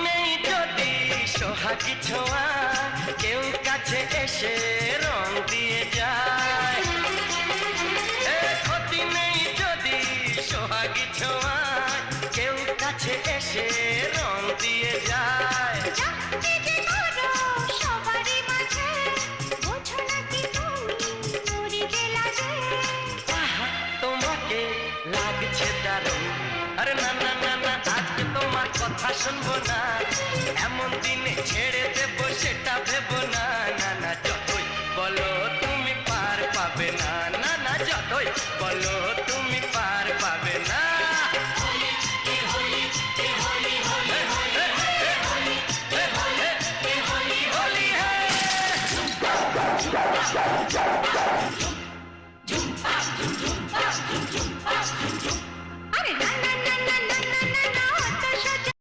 নেই যদি সোহাগী ছোঁয়া, কেউ কাছে এসে রং দিয়ে যায়। ক্ষতি নেই যদি সোহাগী ছোঁয়া, কেউ কাছে এসে রং দিয়ে যায়। তোমাকে লাগছে দারুণ, আরে না না না না, আজকে তোমার কথা শুনবো না, এমন দিনে ছেড়ে দেবো সেটা ভেবো না। না না, যতই বলো তুমি পার পাবে না, না না, যতই বলো তুমি পার পাবে না। Jump, jump, jump, jump, jump, jump, jump, jump, jump, jump, jump, jump,